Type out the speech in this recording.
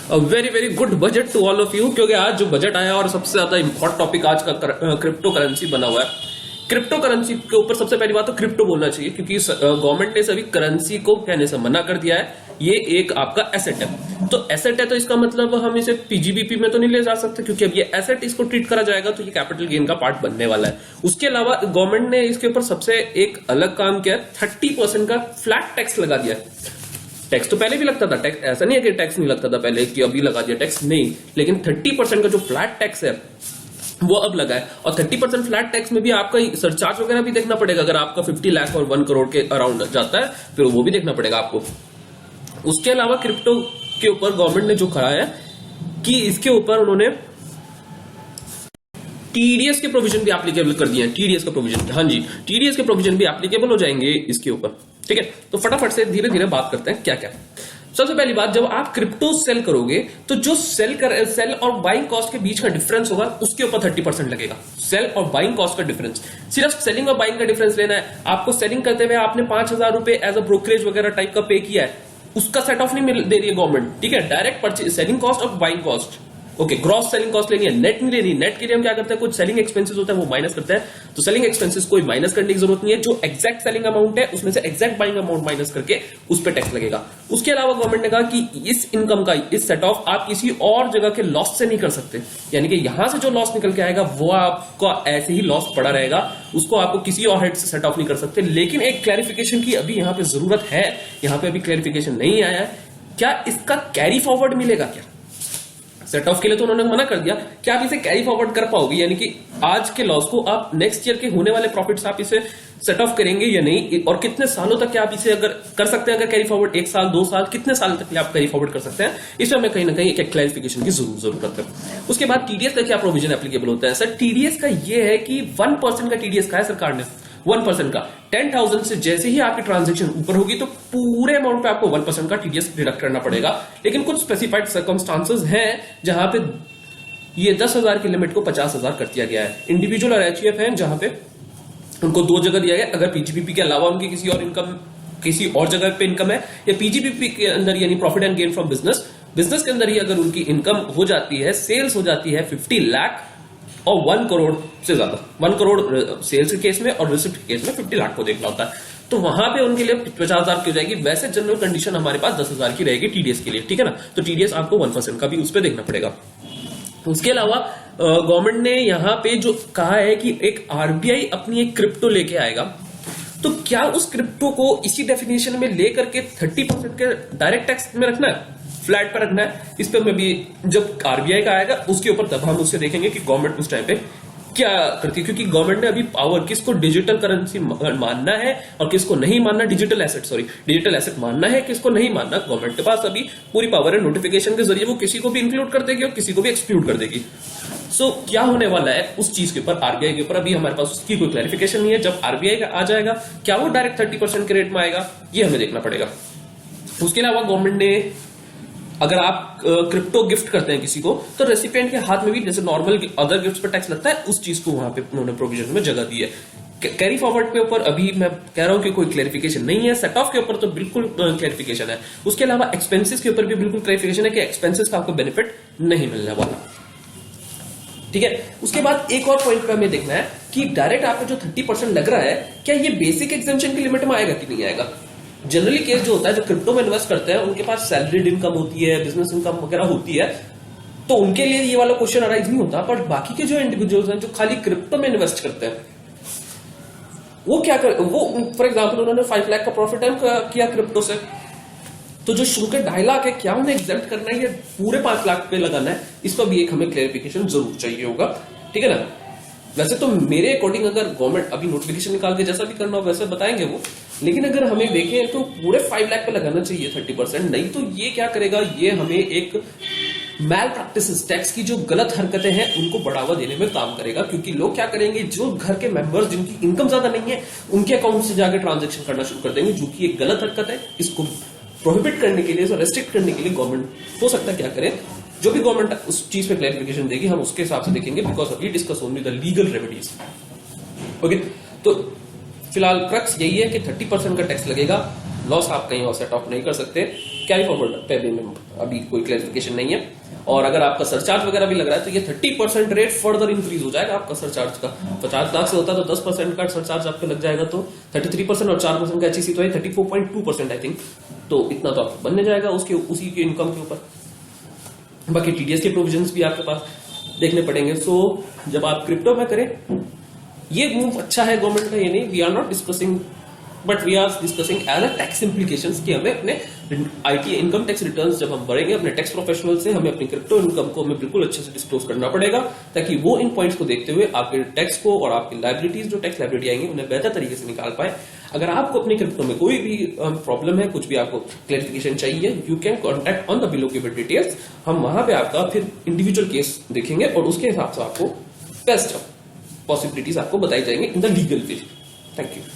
Very very good budget to all of you, क्योंकि आज जो बजट आया और सबसे ज्यादा हॉट टॉपिक आज का क्रिप्टो करेंसी बना हुआ है। क्रिप्टो करेंसी के ऊपर सबसे पहली बात तो क्रिप्टो बोलना चाहिए, क्योंकि गवर्नमेंट ने सभी करेंसी को कहने से मना कर दिया है। ये एक आपका एसेट है, तो एसेट है तो इसका मतलब हम इसे पीजीबीपी में तो नहीं ले जा सकते, क्योंकि अब ये एसेट इसको ट्रीट करा जाएगा तो ये कैपिटल गेन का पार्ट बनने वाला है। उसके अलावा गवर्नमेंट ने इसके ऊपर सबसे एक अलग काम किया, 30% का फ्लैट टैक्स लगा दिया। टैक्स तो पहले भी लगता था, टैक्स ऐसा नहीं है कि टैक्स नहीं लगता था पहले कि अभी लगा दिया टैक्स, नहीं, लेकिन 30% का जो फ्लैट टैक्स है वो अब लगा है। और 30% फ्लैट टैक्स में भी आपका सरचार्ज वगैरह भी देखना पड़ेगा। अगर आपका 50 लाख और 1 करोड़ के अराउंड जाता है फिर वो भी देखना पड़ेगा आपको। उसके अलावा क्रिप्टो के ऊपर गवर्नमेंट ने जो कहा है कि इसके ऊपर उन्होंने टीडीएस के प्रोविजन भी एप्लीकेबल कर दिए हैं। टीडीएस का प्रोविजन, हाँ जी, टीडीएस के प्रोविजन भी एप्लीकेबल हो जाएंगे इसके ऊपर। ठीक है, तो फटाफट से धीरे धीरे बात करते हैं क्या क्या। सबसे पहली बात, जब आप क्रिप्टो सेल करोगे तो जो सेल और बाइंग कॉस्ट के बीच का डिफरेंस होगा उसके ऊपर 30% लगेगा। सेल और बाइंग कॉस्ट का डिफरेंस, सिर्फ सेलिंग और बाइंग का डिफरेंस लेना है आपको। सेलिंग करते हुए आपने 5,000 रुपए एज अ ब्रोकरेज वगैरह टाइप का पे किया है, उसका सेट ऑफ नहीं दे रही है गवर्नमेंट। ठीक है, डायरेक्ट परचेज सेलिंग कॉस्ट और buying cost, okay, gross selling cost लेनी है, नेट नहीं लेनी। नेट के लिए हम क्या करते हैं, कुछ सेलिंग एक्सपेंसेस होता है वो माइनस करते हैं, तो सेलिंग एक्सपेंसेस कोई माइनस करने की जरूरत नहीं है। जो एग्जैक्ट सेलिंग अमाउंट है उसमें से एग्जैक्ट बाइंग अमाउंट माइनस करके उस पर टैक्स लगेगा। उसके अलावा गवर्नमेंट ने कहा कि इस इनकम का, इस सेट ऑफ आप किसी और जगह के लॉस से नहीं कर सकते, यानी कि यहां से जो लॉस निकल के आएगा वो आपका ऐसे ही लॉस पड़ा रहेगा, उसको आपको किसी और हेड से सेट ऑफ नहीं कर सकते। लेकिन एक क्लैरिफिकेशन की अभी यहां पे जरूरत है, यहां पे अभी क्लैरिफिकेशन नहीं आया है। क्या इसका कैरी फॉरवर्ड मिलेगा? क्या सेट ऑफ के लिए तो उन्होंने मना कर दिया, क्या आप इसे कैरी फॉरवर्ड कर पाओगे, यानी कि आज के लॉस को आप नेक्स्ट ईयर के होने वाले प्रॉफिट्स आप इसे सेट ऑफ करेंगे या नहीं, और कितने सालों तक क्या आप इसे अगर कर सकते हैं, अगर कैरी फॉरवर्ड 1 साल 2 साल कितने साल तक आप कैरी फॉरवर्ड कर सकते हैं, इसमें हमें कहीं ना कहीं एक क्लैरिफिकेशन की जरूरत है। उसके बाद टीडीएस का क्या प्रोविजन एप्लीकेबल होता है? सर, टीडीएस का ये है कि 1% का टीडीएस का है सरकार ने, 1% का। 10,000 से जैसे ही आपकी ट्रांजैक्शन ऊपर होगी तो पूरे अमाउंट पे आपको 1% का टीडीएस डिडक्ट करना पड़ेगा। लेकिन कुछ स्पेसिफाइड सर्कमस्टांसेस हैं जहां पे ये 10,000 की लिमिट को 50,000 कर दिया गया है। इंडिविजुअल और एचयूएफ है जहां पे उनको 2 जगह दिया गया, अगर पीजीबीपी के अलावा उनकी किसी और इनकम, किसी और जगह पे इनकम है, या पीजीबीपी के अंदर यानी profit and gain from business के अंदर ही अगर उनकी इनकम हो जाती है, सेल्स हो जाती है 50 लाख और 1 करोड़ से ज्यादा, 1 करोड़ सेल्स के केस में और रिसिप्ट के केस में 50 लाख को देखना होता है, तो वहां पे उनके लिए 50,000 की हो जाएगी। वैसे जनरल कंडीशन हमारे पास 10,000 की रहेगी टीडीएस के लिए, ठीक है ना, तो टीडीएस आपको 1% का भी उस पर देखना पड़ेगा। उसके अलावा गवर्नमेंट ने यहां पे जो कहा है कि एक आरबीआई अपनी एक क्रिप्टो लेके आएगा, तो क्या उस क्रिप्टो को इसी डेफिनेशन में लेकर के 30% के डायरेक्ट टैक्स में रखना है, फ्लैट पर रखना है? इस पर मैं भी जब आरबीआई का आएगा उसके ऊपर तब हम उससे देखेंगे कि गवर्नमेंट उस टाइम पे क्या करती है, क्योंकि गवर्नमेंट ने अभी पावर किसको डिजिटल करेंसी मानना है और किसको नहीं मानना, डिजिटल एसेट मानना है, किसको नहीं मानना, गवर्नमेंट के पास अभी पूरी पावर है। नोटिफिकेशन के जरिए वो किसी को भी इंक्लूड कर देगी और किसी को भी एक्सक्लूड कर देगी। सो क्या होने वाला है उस चीज के ऊपर, आरबीआई के ऊपर अभी हमारे पास उसकी कोई क्लैरिफिकेशन नहीं है। जब आरबीआई का आ जाएगा, क्या वो डायरेक्ट 30% के रेट में आएगा, ये हमें देखना पड़ेगा। उसके अलावा गवर्नमेंट ने, अगर आप क्रिप्टो गिफ्ट करते हैं किसी को, तो रेसिपिएंट के हाथ में भी जैसे नॉर्मल अदर गिफ्ट्स पर टैक्स लगता है, उस चीज को वहां पे उन्होंने प्रोविजन में जगह दी है। कैरी फॉरवर्ड के ऊपर अभी मैं कह रहा हूं कि कोई क्लैरिफिकेशन नहीं है। सेट ऑफ के ऊपर तो बिल्कुल क्लैरिफिकेशन है। उसके अलावा एक्सपेंसेस के ऊपर भी बिल्कुल क्लैरिफिकेशन है कि एक्सपेंसेस का आपको बेनिफिट नहीं मिलने वाला, ठीक है। उसके बाद एक और पॉइंट पे हमें देखना है कि डायरेक्ट आपको जो 30% लग रहा है, क्या ये बेसिक एग्जेम्पशन की लिमिट में आएगा कि नहीं आएगा। जनरली केस जो होता है, जो क्रिप्टो में इन्वेस्ट करते हैं उनके पास सैलरीड इनकम होती है, बिजनेस इनकम वगैरह होती है, तो उनके लिए ये वाला क्वेश्चन अराइज नहीं होता। पर बाकी के जो इंडिविजुअल्स हैं जो खाली क्रिप्टो में इन्वेस्ट करते हैं, वो क्या कर, वो फॉर एग्जाम्पल उन्होंने 5 लाख का प्रॉफिट किया क्रिप्टो से, तो जो शुरू के 2.5 लाख है, क्या उन्हें एग्जेम्प्ट करना है या पूरे 5 लाख पे लगाना है, इस पर भी एक हमें क्लैरिफिकेशन जरूर चाहिए होगा, ठीक है ना। वैसे तो मेरे अकॉर्डिंग अगर गवर्नमेंट अभी नोटिफिकेशन निकाल के जैसा भी करना हो वैसे बताएंगे वो, लेकिन अगर हमें देखें तो पूरे 5 लाख पे लगाना चाहिए 30%, नहीं तो ये क्या करेगा, ये हमें एक मैल प्रैक्टिसेस, टैक्स की जो गलत हरकतें हैं उनको बढ़ावा देने में काम करेगा। क्योंकि लोग क्या करेंगे, जो घर के मेंबर्स जिनकी इनकम ज्यादा नहीं है उनके अकाउंट से जाकर ट्रांजेक्शन करना शुरू कर देंगे, जो कि एक गलत हरकत है। इसको प्रोहिबिट करने के लिए, इसको रेस्ट्रिक्ट करने के लिए गवर्नमेंट हो सकता है क्या करे, जो भी गवर्नमेंट उस चीज पे क्लैरिफिकेशन देगी हम उसके हिसाब से देखेंगे, because we discuss only the legal remedies, okay. तो फिलहाल क्रक्स यही है कि 30% का टैक्स लगेगा, लॉस आप कहीं और सेट ऑफ नहीं कर सकते। कैरी फॉरवर्ड पे भी अभी कोई क्लैरिफिकेशन नहीं है। और अगर आपका सरचार्ज वगैरह भी लग रहा है तो ये 30% रेट फर्दर इंक्रीज हो जाएगा आपका सरचार्ज का। 50 लाख से होता तो 10% का सरचार्ज आपको लग जाएगा, तो 33% और 4% का HEC तो है 34.2% आई थिंक। तो इतना तो आपको बनने जाएगा उसके उसी के इनकम के ऊपर। बाकी टीडीएस के प्रोविजंस भी आपके पास देखने पड़ेंगे। सो जब आप क्रिप्टो में करें, ये मूव अच्छा है गवर्नमेंट का, ये नहीं, we are not discussing but we are discussing as a tax implications कि हमें अपने आईटी इनकम टैक्स रिटर्न्स जब हम भरेंगे अपने टैक्स प्रोफेशनल से, हमें अपनी क्रिप्टो इनकम को हमें बिल्कुल अच्छे से डिस्क्लोज करना पड़ेगा, ताकि वो इन पॉइंट्स को देखते हुए आपके टैक्स को और आपकी लायबिलिटीज जो टैक्स लायबिलिटी आएंगी उन्हें बेहतर तरीके से निकाल पाए। अगर आपको अपनी क्रिप्टो में कोई भी प्रॉब्लम है, कुछ भी आपको क्लैरिफिकेशन चाहिए, you can contact on the below given details. हम वहां पे आपका फिर इंडिविजुअल केस देखेंगे और उसके हिसाब से आपको बेस्ट पॉसिबिलिटीज आपको बताई जाएंगी in the legal way. Thank you.